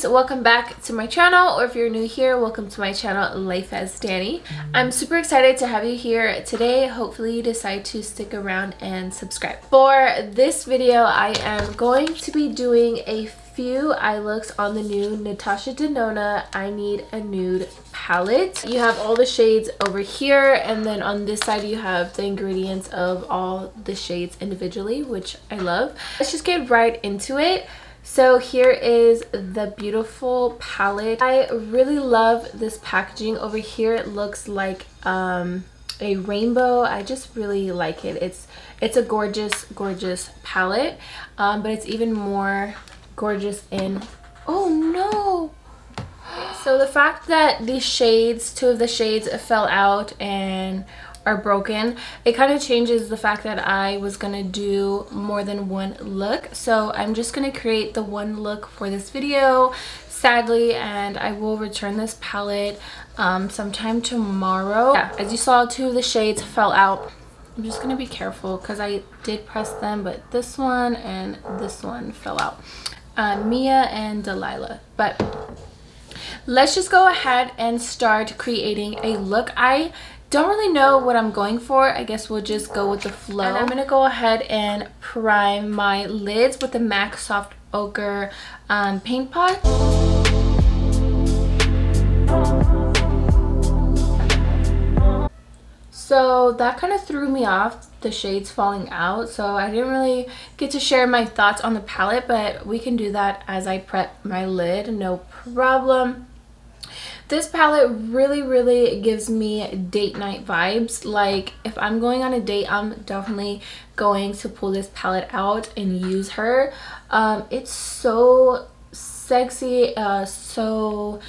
welcome back to my channel, or if you're new here, welcome to my channel, LifeAsDani. I'm super excited to have you here today. Hopefully you decide to stick around and subscribe. For this video, I am going to be doing a few eye looks on the new Natasha Denona I Need a Nude palette. You have all the shades over here, and then on this side you have the ingredients of all the shades individually, which I love. Let's just get right into it. So here is the beautiful palette. I really love this packaging. Over here it looks like a rainbow. I just really like it. It's a gorgeous palette, but it's even more gorgeous in, oh no. So the fact that these shades, two of the shades fell out and are broken, it kind of changes the fact that I was gonna do more than one look. So I'm just gonna create the one look for this video, sadly, and I will return this palette sometime tomorrow. Yeah, as you saw, two of the shades fell out. I'm just gonna be careful because I did press them, but this one and this one fell out. Mia and Delilah. But let's just go ahead and start creating a look. I don't really know what I'm going for. I guess we'll just go with the flow. And I'm gonna go ahead and prime my lids with the MAC Soft Ochre paint pot. So that kind of threw me off, the shades falling out, so I didn't really get to share my thoughts on the palette, but we can do that as I prep my lid, no problem. This palette really gives me date night vibes. Like, if I'm going on a date, I'm definitely going to pull this palette out and use her. It's so sexy, so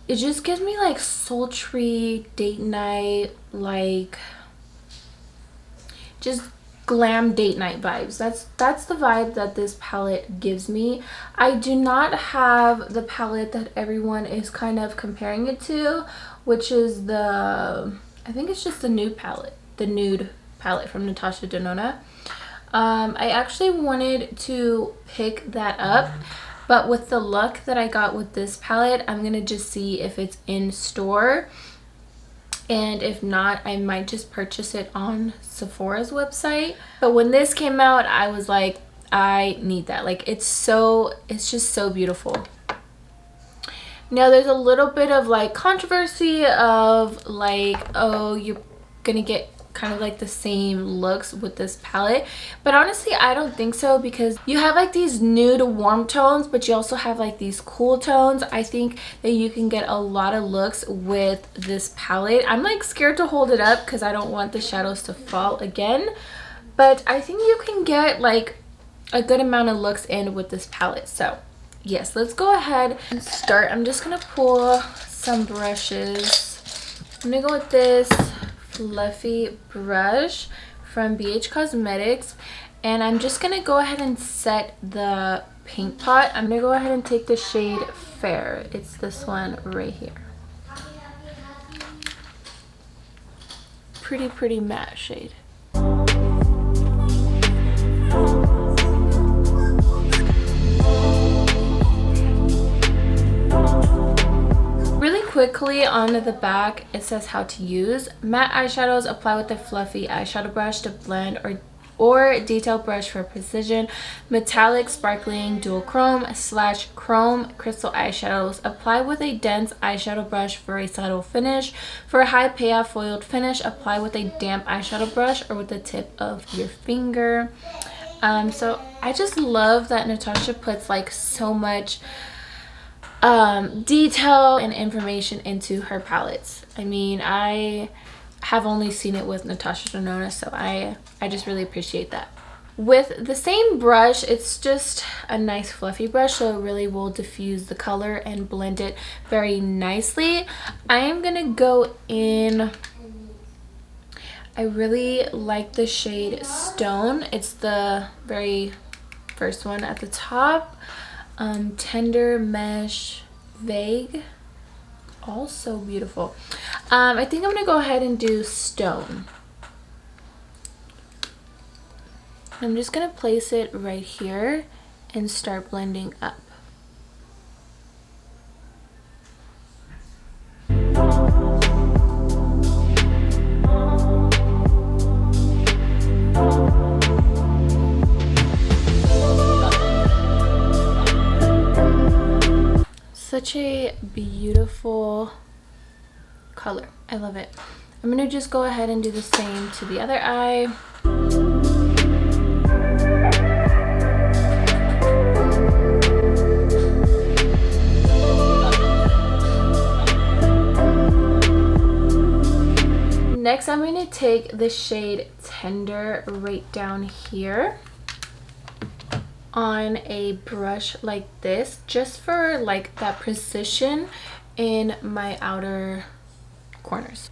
it just gives me like sultry date night, like just glam date night vibes. That's the vibe that this palette gives me. I do not have the palette that everyone is kind of comparing it to, which is the, I think it's just the Nude palette, the Nude palette from Natasha Denona. I actually wanted to pick that up, but with the luck that I got with this palette, I'm gonna just see if it's in store. And if not, I might just purchase it on Sephora's website. But when this came out, I was like, I need that. Like, it's just so beautiful. Now there's a little bit of like controversy of like, oh, you're gonna get kind of like the same looks with this palette, but honestly I don't think so, because you have like these nude warm tones, but you also have like these cool tones. I think that you can get a lot of looks with this palette. I'm like scared to hold it up because I don't want the shadows to fall again, but I think you can get like a good amount of looks in with this palette. So yes, let's go ahead and start. I'm just gonna pull some brushes. I'm gonna go with this fluffy brush from BH Cosmetics, and I'm just gonna go ahead and set the paint pot. I'm gonna go ahead and take the shade Fair. It's this one right here. Pretty matte shade. Quickly on the back, it says how to use. Matte eyeshadows, apply with a fluffy eyeshadow brush to blend, or detail brush for precision. Metallic sparkling dual chrome / chrome crystal eyeshadows, apply with a dense eyeshadow brush for a subtle finish. For a high payoff foiled finish, apply with a damp eyeshadow brush or with the tip of your finger. So I just love that Natasha puts like so much detail and information into her palettes. I mean, I have only seen it with Natasha Denona, so I just really appreciate that. With the same brush, it's just a nice fluffy brush, so it really will diffuse the color and blend it very nicely. I am gonna go in, I really like the shade Stone. It's the very first one at the top. Tender Mesh Vague, also beautiful. I think I'm gonna go ahead and do Stone. I'm just gonna place it right here and start blending up. such a beautiful color. I love it. I'm gonna just go ahead and do the same to the other eye. Next, I'm going to take the shade Tender right down here on a brush like this, just for like that precision in my outer corners.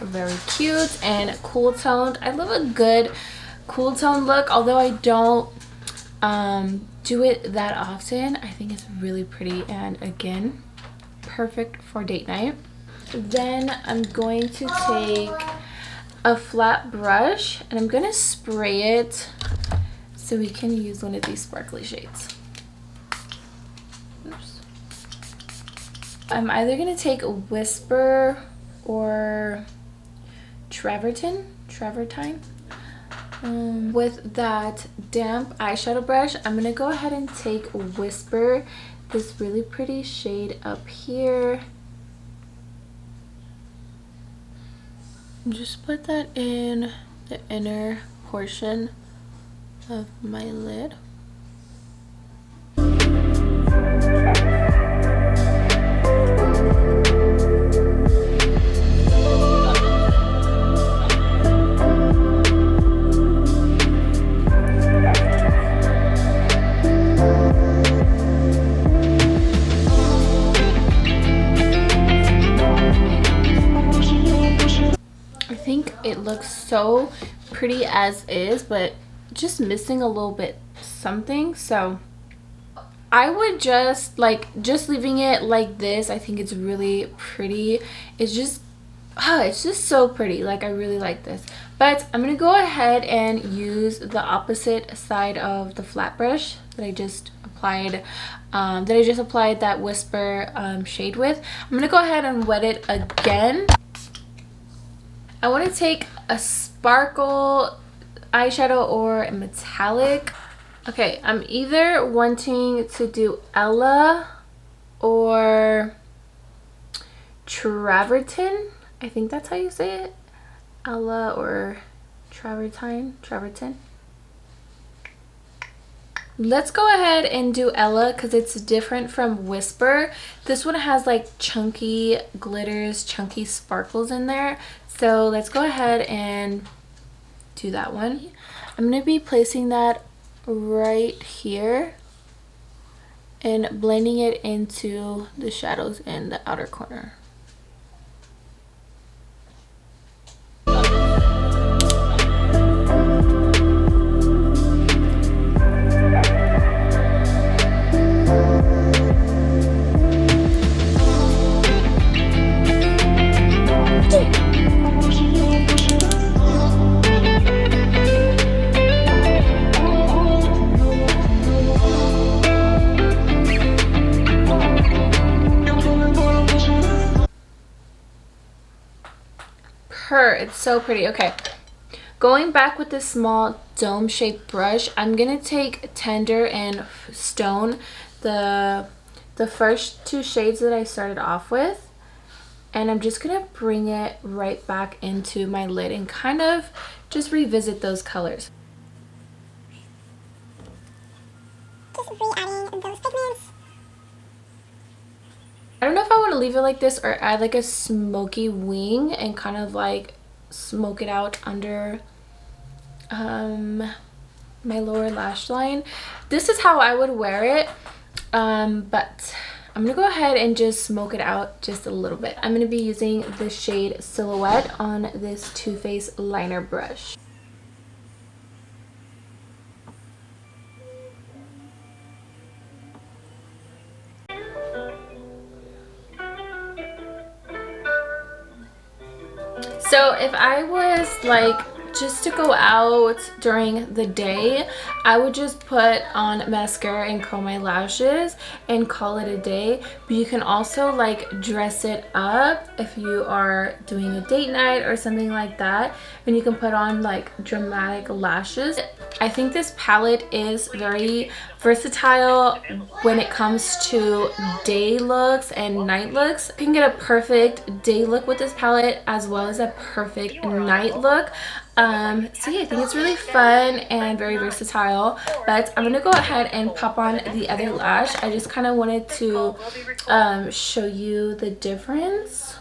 Very cute and cool toned. I love a good cool tone look, although I don't do it that often. I think it's really pretty, and again, perfect for date night. Then I'm going to take a flat brush and I'm gonna spray it so we can use one of these sparkly shades. Oops. I'm either gonna take a Whisper or Travertine. With that damp eyeshadow brush, I'm gonna go ahead and take Whisper, this really pretty shade up here. Just put that in the inner portion of my lid. It looks so pretty as is, but just missing a little bit something. So I would just leaving it like this. I think it's really pretty. It's just so pretty. Like, I really like this. But I'm gonna go ahead and use the opposite side of the flat brush that I just applied that Whisper shade with. I'm gonna go ahead and wet it again. I want to take a sparkle eyeshadow or a metallic. Okay, I'm either wanting to do Ella or Travertine. I think that's how you say it. Ella or Travertine. Let's go ahead and do Ella because it's different from Whisper. This one has like chunky glitters, chunky sparkles in there. So let's go ahead and do that one. I'm going to be placing that right here and blending it into the shadows in the outer corner. It's so pretty. Okay, going back with this small dome shaped brush, I'm gonna take Tender and Stone, the first two shades that I started off with, and I'm just gonna bring it right back into my lid and kind of just revisit those colors. Just re-adding those pigments. I don't know if I want to leave it like this or add like a smoky wing and kind of like smoke it out under my lower lash line. This is how I would wear it, but I'm gonna go ahead and just smoke it out just a little bit. I'm gonna be using the shade Silhouette on this Too Faced liner brush. So if I was like just to go out during the day, I would just put on mascara and curl my lashes and call it a day. But you can also like dress it up if you are doing a date night or something like that, and you can put on like dramatic lashes. I think this palette is very versatile when it comes to day looks and night looks. You can get a perfect day look with this palette as well as a perfect night look. So yeah, I think it's really fun and very versatile. But I'm gonna go ahead and pop on the other lash. I just kind of wanted to show you the difference.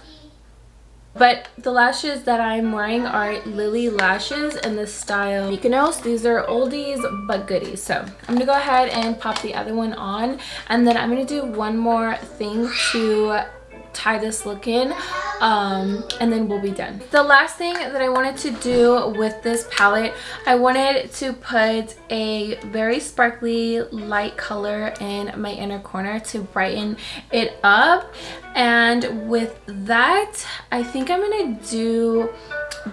But the lashes that I'm wearing are Lily lashes in the style Mykonos. These are oldies but goodies. So I'm gonna go ahead and pop the other one on, and then I'm gonna do one more thing to tie this look in, and then we'll be done. The last thing that I wanted to do with this palette, I wanted to put a very sparkly light color in my inner corner to brighten it up. And with that, I think I'm gonna do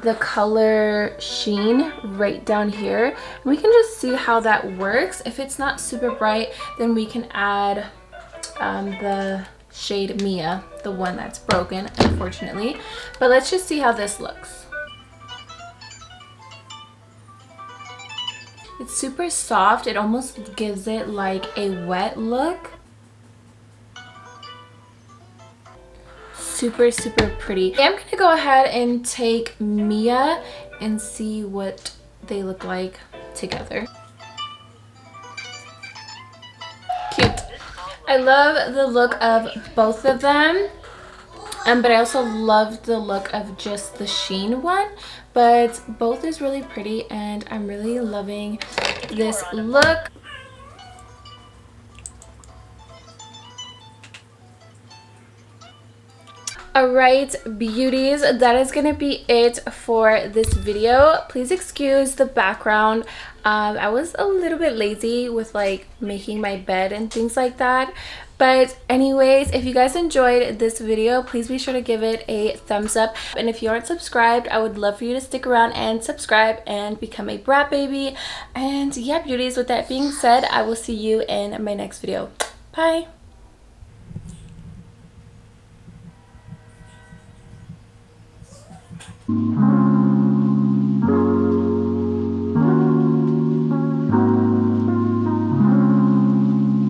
the color Sheen right down here. We can just see how that works. If it's not super bright, then we can add the shade Mia, the one that's broken, unfortunately. But let's just see how this looks. It's super soft. It almost gives it like a wet look. Super, super pretty. I'm gonna go ahead and take Mia and see what they look like together. Cute. I love the look of both of them, but I also love the look of just the Sheen one. But both is really pretty, and I'm really loving this look. Alright, beauties, that is going to be it for this video. Please excuse the background. I was a little bit lazy with like making my bed and things like that. But anyways, if you guys enjoyed this video, please be sure to give it a thumbs up. And if you aren't subscribed, I would love for you to stick around and subscribe and become a brat baby. And yeah, beauties, with that being said, I will see you in my next video. Bye!